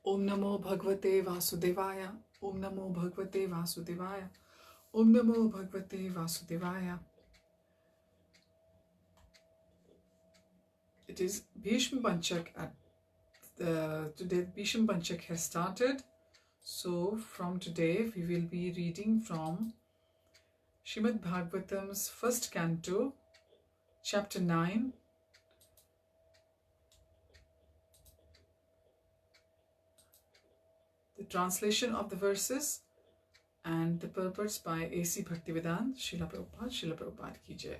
Om Namo Bhagavate Vasudevaya. Om Namo Bhagavate Vasudevaya. Om Namo Bhagavate Vasudevaya. It is Bhishma Panchak today Bhishma Panchak has started. So from today we will be reading from Srimad Bhagavatam's first canto, chapter 9. The translation of the verses and the purports by A.C. Bhaktivedanta Srila Prabhupada Ki Jai.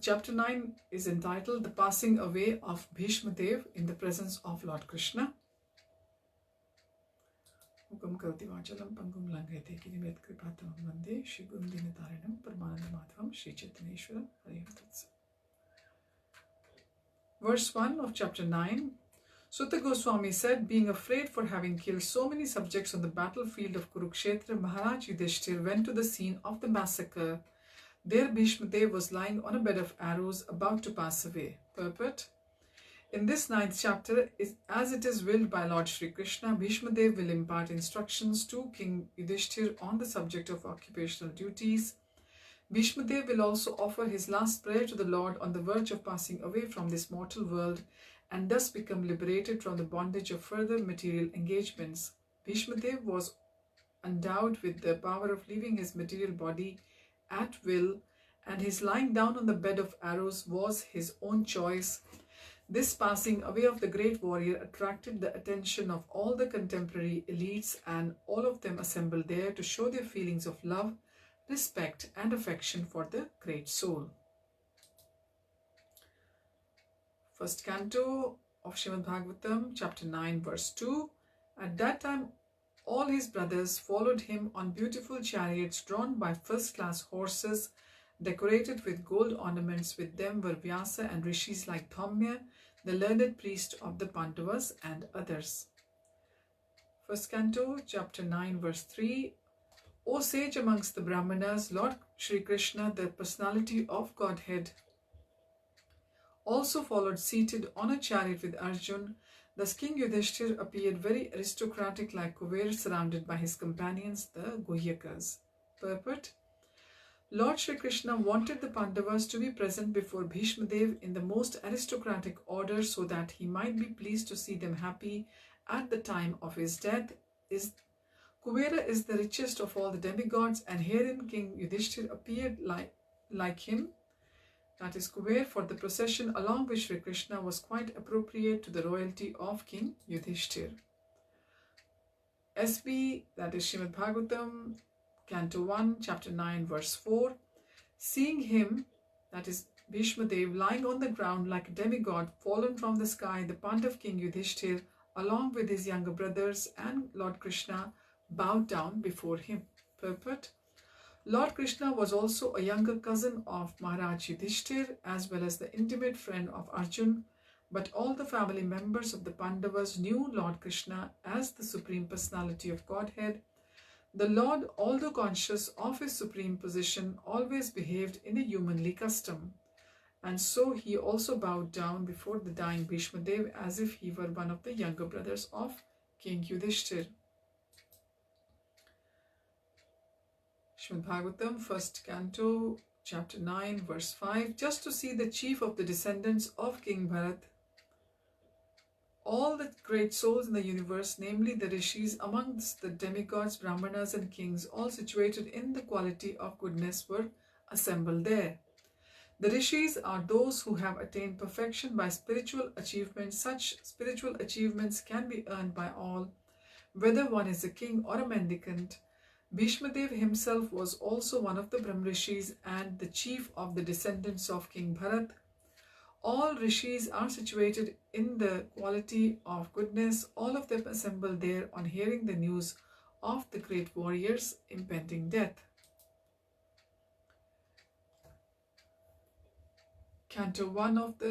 Chapter 9 is entitled The Passing Away of Bhishma Dev in the Presence of Lord Krishna. Hukam Karoti Vachalam Pangum Langate Kirimet Kripatam Vande Shri Guru Dinataranam Paramananda Madhavam Shri Chaitaneshwara Hare Tatsa. Verse 1 of chapter 9. Sutta Goswami said, being afraid for having killed so many subjects on the battlefield of Kurukshetra, Maharaj Yudhishthir went to the scene of the massacre. There Bhishma Dev was lying on a bed of arrows about to pass away. Purport. In this 9th chapter, as it is willed by Lord Shri Krishna, Bhishma Dev will impart instructions to King Yudhishthir on the subject of occupational duties. Bhishma Dev will also offer his last prayer to the Lord on the verge of passing away from this mortal world and thus become liberated from the bondage of further material engagements. Bhishma Dev was endowed with the power of leaving his material body at will, and his lying down on the bed of arrows was his own choice. This passing away of the great warrior attracted the attention of all the contemporary elites, and all of them assembled there to show their feelings of love, respect and affection for the great soul. First canto of Srimad Bhagavatam, chapter 9, verse 2. At that time, all his brothers followed him on beautiful chariots drawn by first-class horses, decorated with gold ornaments. With them were Vyasa and rishis like Dhaumya, the learned priest of the Pandavas, and others. First canto, chapter 9, verse 3. O sage amongst the Brahmanas, Lord Shri Krishna, the personality of Godhead, also followed seated on a chariot with Arjun. Thus King Yudhishthir appeared very aristocratic like Kuber, surrounded by his companions, the Guhyakas. Purport. Lord Shri Krishna wanted the Pandavas to be present before Bhishma Dev in the most aristocratic order, so that he might be pleased to see them happy at the time of his death. Kubera is the richest of all the demigods, and herein King Yudhishthir appeared like him, that is Kuber, for the procession along with Shri Krishna was quite appropriate to the royalty of King Yudhishthir. SB, that is Srimad Bhagavatam, Canto 1, Chapter 9, verse 4. Seeing him, that is Bhishma Dev, lying on the ground like a demigod fallen from the sky, the Pandav King Yudhishthir, along with his younger brothers and Lord Krishna, bowed down before him. Purport. Lord Krishna was also a younger cousin of Maharaj Yudhishthir, as well as the intimate friend of Arjun, but all the family members of the Pandavas knew Lord Krishna as the Supreme Personality of Godhead. The Lord, although conscious of his supreme position, always behaved in a humanly custom, and so he also bowed down before the dying Bhishma Dev as if he were one of the younger brothers of King Yudhishthir. Srimad Bhagavatam, first canto, chapter 9, verse 5. Just to see the chief of the descendants of King Bharat, all the great souls in the universe, namely the rishis amongst the demigods, brahmanas and kings, all situated in the quality of goodness, were assembled there. The rishis are those who have attained perfection by spiritual achievements. Such spiritual achievements can be earned by all, whether one is a king or a mendicant. Bhishma Dev himself was also one of the Brahmarishis and the chief of the descendants of King Bharat. All rishis are situated in the quality of goodness, all of them assembled there on hearing the news of the great warrior's impending death. Canto 1 of the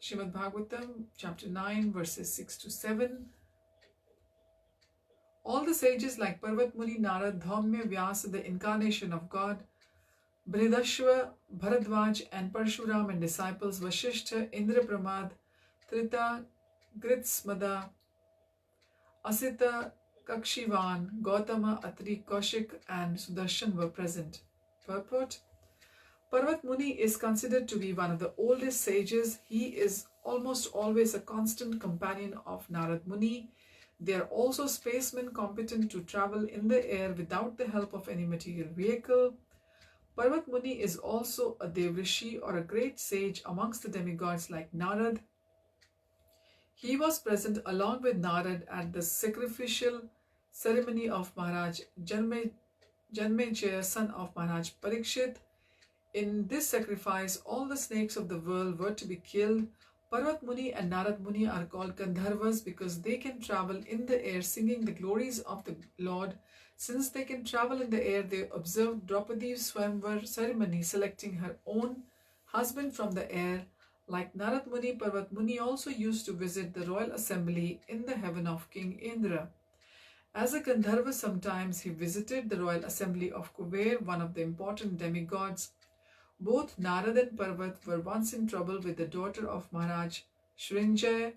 Srimad Bhagavatam, chapter 9, verses 6 to 7. All the sages like Parvat Muni, Narad, Dhaumya, Vyasa, the incarnation of God, Bridashva, Bharadwaj and Parshuram and disciples, Vashishtha, Indra Pramad, Trita, Gritsmada, Asita, Kakshivan, Gautama, Atri, Kaushik, and Sudarshan were present. Purport: Parvat Muni is considered to be one of the oldest sages. He is almost always a constant companion of Narad Muni. They are also spacemen competent to travel in the air without the help of any material vehicle. Parvat Muni is also a Devrishi or a great sage amongst the demigods like Narad. He was present along with Narad at the sacrificial ceremony of Maharaj Janmejaya, son of Maharaj Parikshit. In this sacrifice, all the snakes of the world were to be killed. Parvat Muni and Narad Muni are called Gandharvas because they can travel in the air singing the glories of the Lord. Since they can travel in the air, they observed Draupadi's Swayamvar ceremony, selecting her own husband from the air. Like Narad Muni, Parvat Muni also used to visit the royal assembly in the heaven of King Indra. As a Gandharva, sometimes he visited the royal assembly of Kuber, one of the important demigods. Both Narad and Parvat were once in trouble with the daughter of Maharaj Srinjay.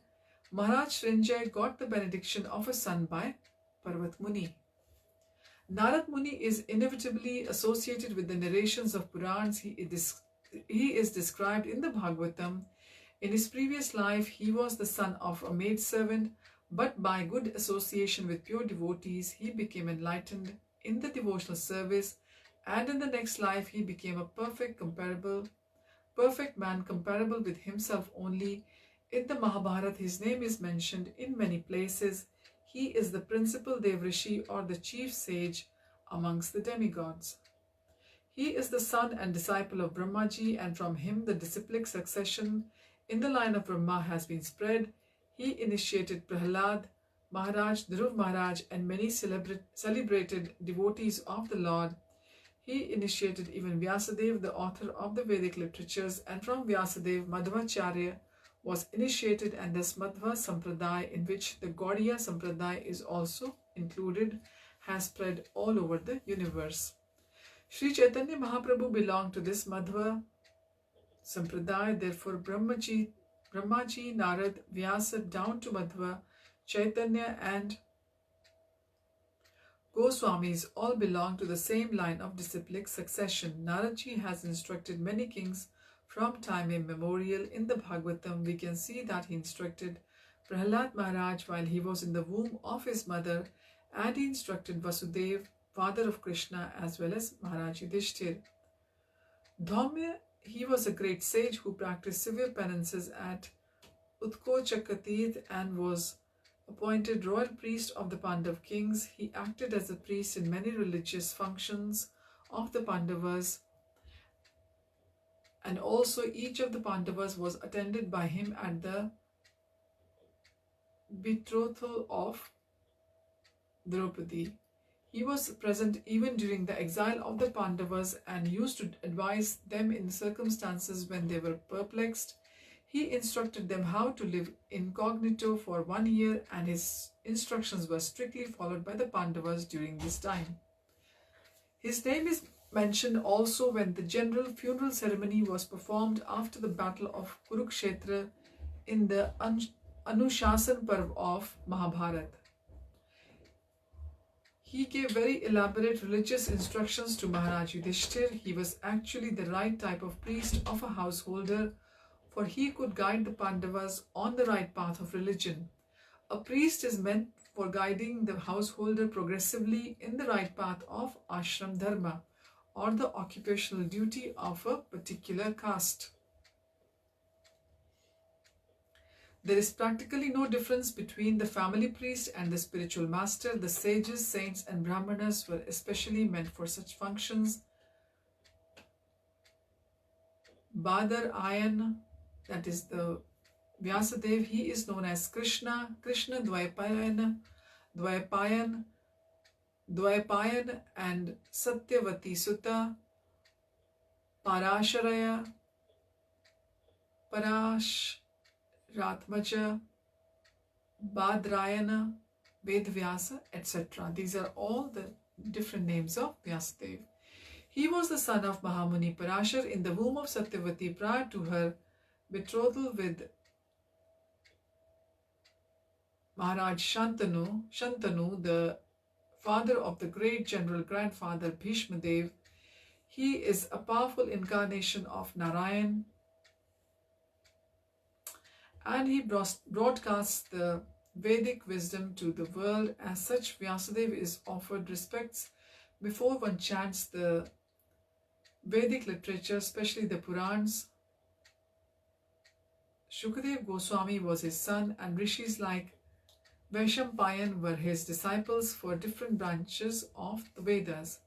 Maharaj Srinjay got the benediction of a son by Parvat Muni. Narad Muni is inevitably associated with the narrations of Purans. He is described in the Bhagavatam. In his previous life, he was the son of a maidservant, but by good association with pure devotees, he became enlightened in the devotional service, and in the next life, he became a perfect man comparable with himself only. In the Mahabharata, his name is mentioned in many places. He is the principal Devrishi or the chief sage amongst the demigods. He is the son and disciple of Brahmaji, and from him the disciplic succession in the line of Brahma has been spread. He initiated Prahlad Maharaj, Dhruv Maharaj, and many celebrated devotees of the Lord. He initiated even Vyasadeva, the author of the Vedic literatures, and from Vyasadeva, Madhvacharya was initiated, and thus Madhva Sampradaya, in which the Gaudiya Sampradaya is also included, has spread all over the universe. Sri Chaitanya Mahaprabhu belonged to this Madhva Sampradaya. Therefore, Brahmaji, Narad, Vyasa down to Madhva, Chaitanya and Goswamis all belong to the same line of disciplic succession. Naradji has instructed many kings from time immemorial. In the Bhagavatam, we can see that he instructed Prahlad Maharaj while he was in the womb of his mother, and he instructed Vasudeva, father of Krishna, as well as Maharaj Yudhishthir. Dhaumya, he was a great sage who practiced severe penances at Utkochakatit and was appointed royal priest of the Pandav kings. He acted as a priest in many religious functions of the Pandavas, and also each of the Pandavas was attended by him at the betrothal of Draupadi. He was present even during the exile of the Pandavas and used to advise them in circumstances when they were perplexed. He instructed them how to live incognito for 1 year, and his instructions were strictly followed by the Pandavas during this time. His name is mentioned also when the general funeral ceremony was performed after the battle of Kurukshetra in the Anushasan Parv of Mahabharata. He gave very elaborate religious instructions to Maharaj Yudhishthir. He was actually the right type of priest of a householder, for he could guide the Pandavas on the right path of religion. A priest is meant for guiding the householder progressively in the right path of ashram dharma, or the occupational duty of a particular caste. There is practically no difference between the family priest and the spiritual master. The sages, saints, and brahmanas were especially meant for such functions. Badar Ayan, that is the Vyasadev, he is known as Krishna Dvaipayan, and Satyavati Sutta, Parasharaya, Ratmaja, Badrayana, Vedvyasa, etc. These are all the different names of Vyasadeva. He was the son of Mahamuni Parashar in the womb of Satyavati prior to her betrothal with Maharaj Shantanu, the father of the great general grandfather Bhishma Dev, he is a powerful incarnation of Narayan, and he broadcasts the Vedic wisdom to the world. As such, Vyasadeva is offered respects before one chants the Vedic literature, especially the Purans. Shukadev Goswami was his son, and rishis like Vaishampayan were his disciples for different branches of the Vedas.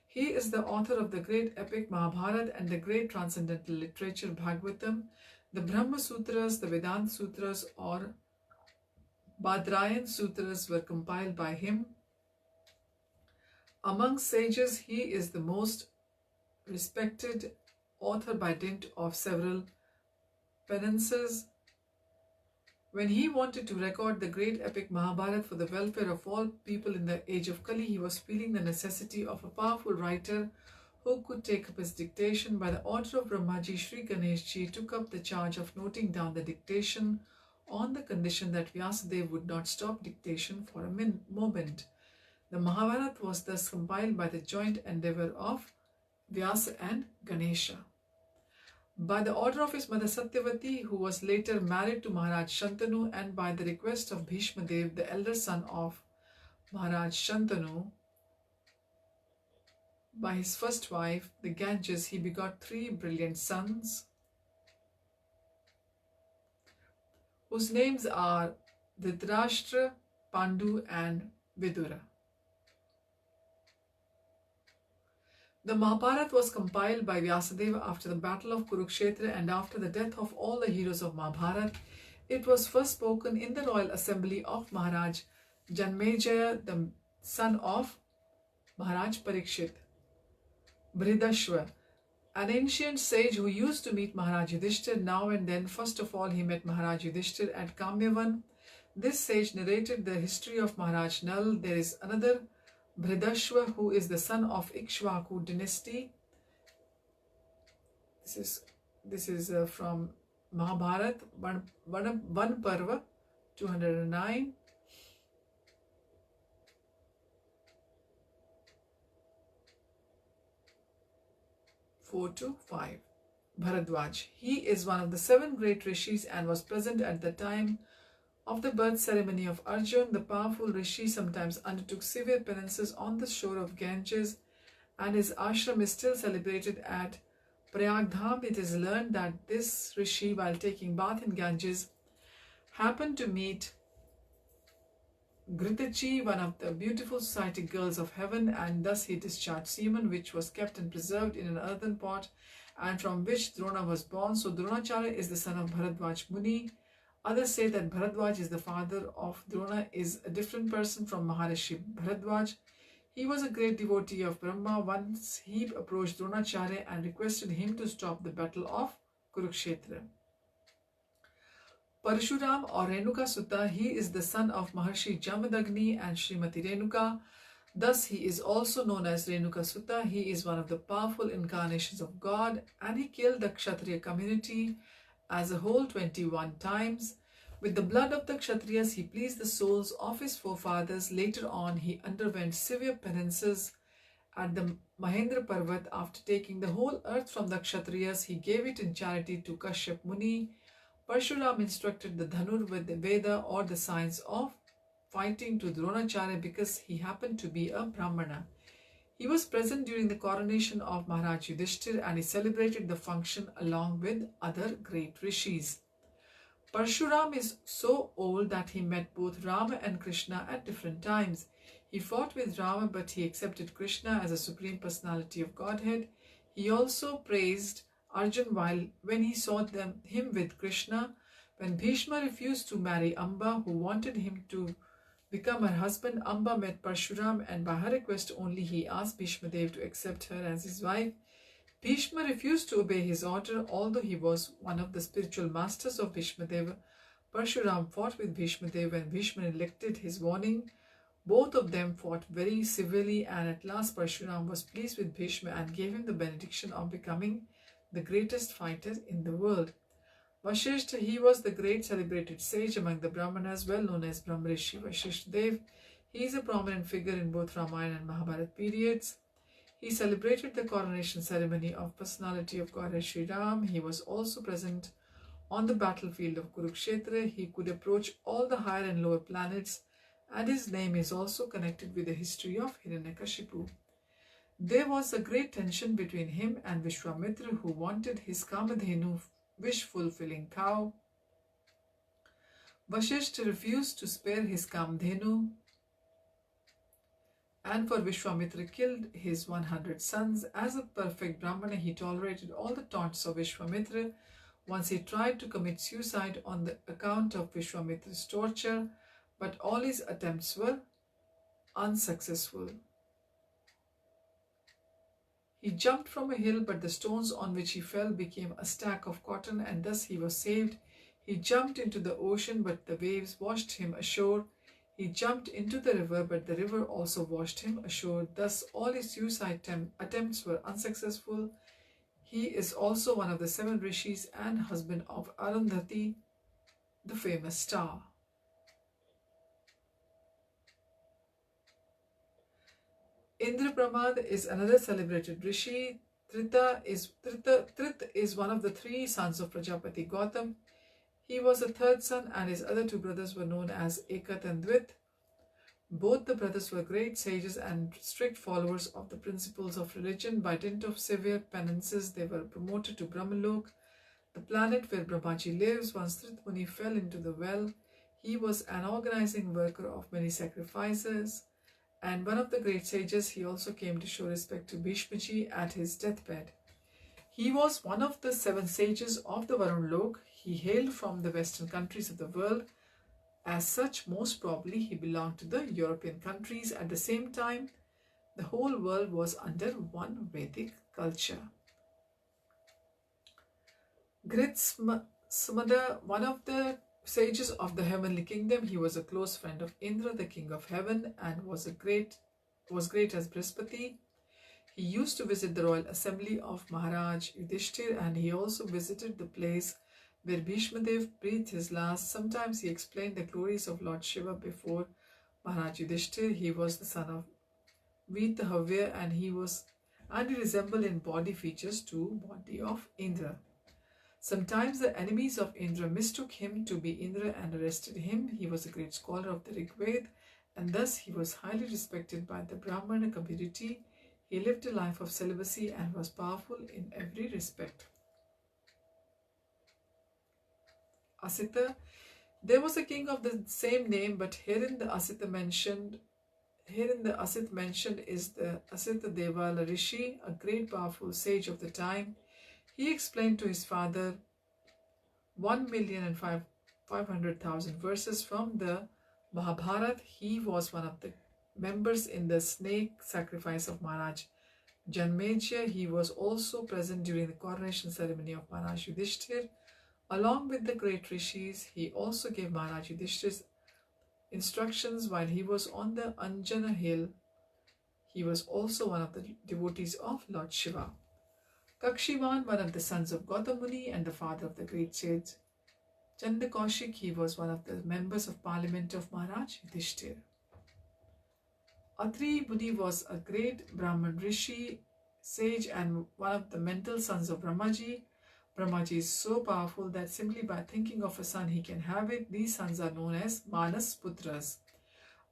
He is the author of the great epic Mahabharata and the great transcendental literature Bhagavatam. The Brahma Sutras, the Vedanta Sutras, or Badrayan Sutras were compiled by him. Among sages, he is the most respected author by dint of several penances. When he wanted to record the great epic Mahabharata for the welfare of all people in the age of Kali, he was feeling the necessity of a powerful writer who could take up his dictation. By the order of Brahmaji, Sri Ganeshji took up the charge of noting down the dictation on the condition that Vyasadeva would not stop dictation for a moment. The Mahabharata was thus compiled by the joint endeavor of Vyasa and Ganesha. By the order of his mother Satyavati, who was later married to Maharaj Shantanu, and by the request of Bhishma Dev, the elder son of Maharaj Shantanu, by his first wife, the Ganges, he begot 3 brilliant sons, whose names are Dhritarashtra, Pandu, and Vidura. The Mahabharata was compiled by Vyasadeva after the battle of Kurukshetra and after the death of all the heroes of Mahabharata. It was first spoken in the royal assembly of Maharaj Janmejaya, the son of Maharaj Parikshit. Bridashwa, an ancient sage who used to meet Maharaj Yudhishthir now and then. First of all, he met Maharaj Yudhishthir at Kamyavan. This sage narrated the history of Maharaj Nal. There is another Bridashwa, who is the son of Ikshvaku dynasty. This is from Mahabharata, Van Parva, 209. to 5. Bharadwaj. He is one of the 7 great rishis and was present at the time of the birth ceremony of Arjun. The powerful rishi sometimes undertook severe penances on the shore of Ganges, and his ashram is still celebrated at Prayagdham. It is learned that this rishi, while taking bath in Ganges, happened to meet Gritachi, one of the beautiful society girls of heaven, and thus he discharged semen, which was kept and preserved in an earthen pot, and from which Drona was born. So Dronacharya is the son of Bharadwaj Muni. Others say that Bharadwaj is the father of Drona, is a different person from Maharishi Bharadwaj. He was a great devotee of Brahma. Once he approached Dronacharya and requested him to stop the battle of Kurukshetra. Parshuram or Renuka Sutta, he is the son of Maharshi Jamadagni and Srimati Renuka. Thus he is also known as Renuka Sutta. He is one of the powerful incarnations of God, and he killed the Kshatriya community as a whole 21 times. With the blood of the Kshatriyas, he pleased the souls of his forefathers. Later on, he underwent severe penances at the Mahendra Parvat. After taking the whole earth from the Kshatriyas, he gave it in charity to Kashyap Muni. Parshuram instructed the Dhanur with the Veda, or the science of fighting, to Dronacharya because he happened to be a Brahmana. He was present during the coronation of Maharaj Yudhishthir, and he celebrated the function along with other great rishis. Parshuram is so old that he met both Rama and Krishna at different times. He fought with Rama, but he accepted Krishna as a supreme personality of Godhead. He also praised Arjun when he saw him with Krishna. When Bhishma refused to marry Amba, who wanted him to become her husband, Amba met Parshuram, and by her request only he asked Bhishma Dev to accept her as his wife. Bhishma refused to obey his order, although he was one of the spiritual masters of Bhishma Deva. Parshuram fought with Bhishma Deva when Bhishma neglected his warning. Both of them fought very severely, and at last Parshuram was pleased with Bhishma and gave him the benediction of becoming the greatest fighter in the world. Vasishtha, he was the great celebrated sage among the Brahmanas, well known as Brahmrishi Vasishtha Dev. He is a prominent figure in both Ramayana and Mahabharata periods. He celebrated the coronation ceremony of personality of Goddess Sri Ram. He was also present on the battlefield of Kurukshetra. He could approach all the higher and lower planets, and his name is also connected with the history of Hiranyakashipu. There was a great tension between him and Vishwamitra, who wanted his Kamadhenu wish-fulfilling cow. Vasishtha refused to spare his Kamadhenu, and for Vishwamitra killed his 100 sons. As a perfect Brahmana, he tolerated all the taunts of Vishwamitra. Once he tried to commit suicide on the account of Vishwamitra's torture, but all his attempts were unsuccessful. He jumped from a hill, but the stones on which he fell became a stack of cotton, and thus he was saved. He jumped into the ocean, but the waves washed him ashore. He jumped into the river, but the river also washed him ashore. Thus all his suicide attempts were unsuccessful. He is also one of the 7 rishis and husband of Arundhati, the famous star. Indrapramad is another celebrated rishi. Trita is one of the 3 sons of Prajapati Gautam. He was the 3rd son, and his other 2 brothers were known as Ekat and Dvit. Both the brothers were great sages and strict followers of the principles of religion. By dint of severe penances, they were promoted to Brahmalok, the planet where Brahmaji lives. Once Trit Muni fell into the well. He was an organizing worker of many sacrifices, and one of the great sages. He also came to show respect to Bhishmaji at his deathbed. He was one of the 7 sages of the Varun Lok. He hailed from the western countries of the world. As such, most probably he belonged to the European countries. At the same time, the whole world was under one Vedic culture. Gritsmada, one of the sages of the heavenly kingdom, he was a close friend of Indra, the king of heaven, and was great as Brihaspati. He used to visit the royal assembly of Maharaj Yudhishthir, and he also visited the place where Bhishmadev breathed his last. Sometimes he explained the glories of Lord Shiva before Maharaj Yudhishthir. He was the son of Vitahavya, and he resembled in body features to body of Indra. Sometimes the enemies of Indra mistook him to be Indra and arrested him. He was a great scholar of the Rig Veda, and thus he was highly respected by the Brahmana community. He lived a life of celibacy and was powerful in every respect. Asita. There was a king of the same name, but herein the Asit mentioned is the Asita Devala Rishi, a great powerful sage of the time. He explained to his father 1,500,000 verses from the Mahabharata. He was one of the members in the snake sacrifice of Maharaj Janmejya. He was also present during the coronation ceremony of Maharaj Yudhishthir. Along with the great rishis, he also gave Maharaj Yudhishthir's instructions while he was on the Anjana hill. He was also one of the devotees of Lord Shiva. Kakshivan, one of the sons of Gautam Muni and the father of the great sage Chandakaushik, he was one of the members of parliament of Maharaj Yudhishthir. Atri Muni was a great Brahman rishi, sage, and one of the mental sons of Brahmaji. Brahmaji is so powerful that simply by thinking of a son he can have it. These sons are known as Manas Putras.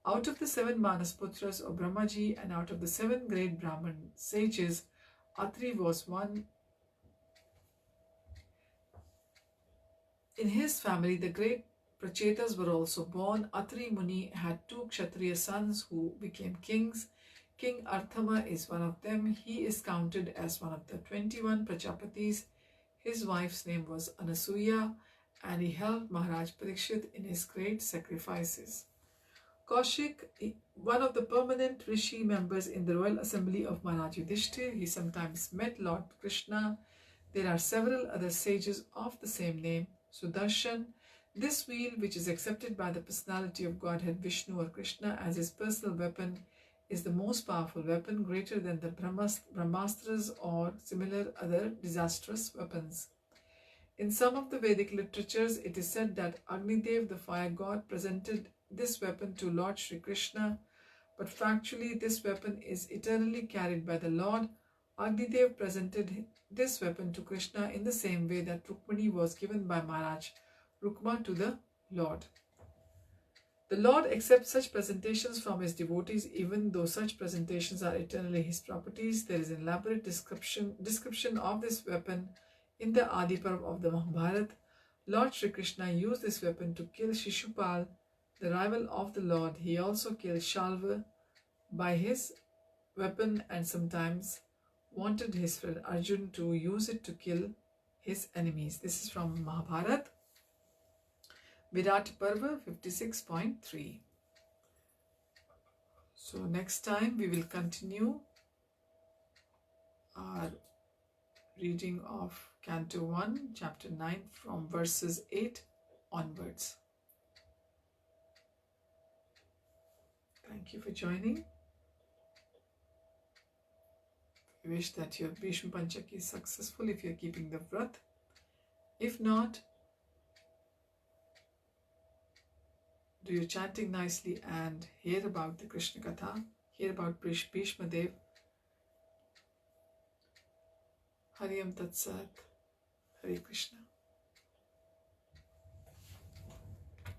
Out of the 7 Manas Putras of Brahmaji and out of the 7 great Brahman sages, Atri was one. In his family, the great Prachetas were also born. Atri Muni had 2 Kshatriya sons who became kings. King Arthama is one of them. He is counted as one of the 21 Prajapatis. His wife's name was Anasuya, and he helped Maharaj Parikshit in his great sacrifices. Kaushik, one of the permanent rishi members in the royal assembly of Maharaj Yudhishthir, he sometimes met Lord Krishna. There are several other sages of the same name. Sudarshan, this wheel, which is accepted by the personality of Godhead Vishnu or Krishna as his personal weapon, is the most powerful weapon, greater than the Brahmastras or similar other disastrous weapons. In some of the Vedic literatures, it is said that Agnidev, the fire god, presented this weapon to Lord Sri Krishna, but factually this weapon is eternally carried by the Lord. Agnidev presented this weapon to Krishna in the same way that Rukmani was given by Maharaj Rukma to the Lord. The Lord accepts such presentations from his devotees, even though such presentations are eternally his properties. There is an elaborate description of this weapon in the Adi Parv of the Mahabharata. Lord Sri Krishna used this weapon to kill Shishupal, the rival of the Lord. He also killed Shalva by his weapon and sometimes wanted his friend Arjun to use it to kill his enemies. This is from Mahabharata, Virat Parva 56.3. So next time we will continue our reading of Canto 1, Chapter 9 from verses 8 onwards. Thank you for joining. We wish that your Bhishma Panchaki is successful if you are keeping the vrat. If not, do your chanting nicely and hear about the Krishna Katha, hear about Bhishma Dev. Hari Om Tat Sat, Hare Krishna.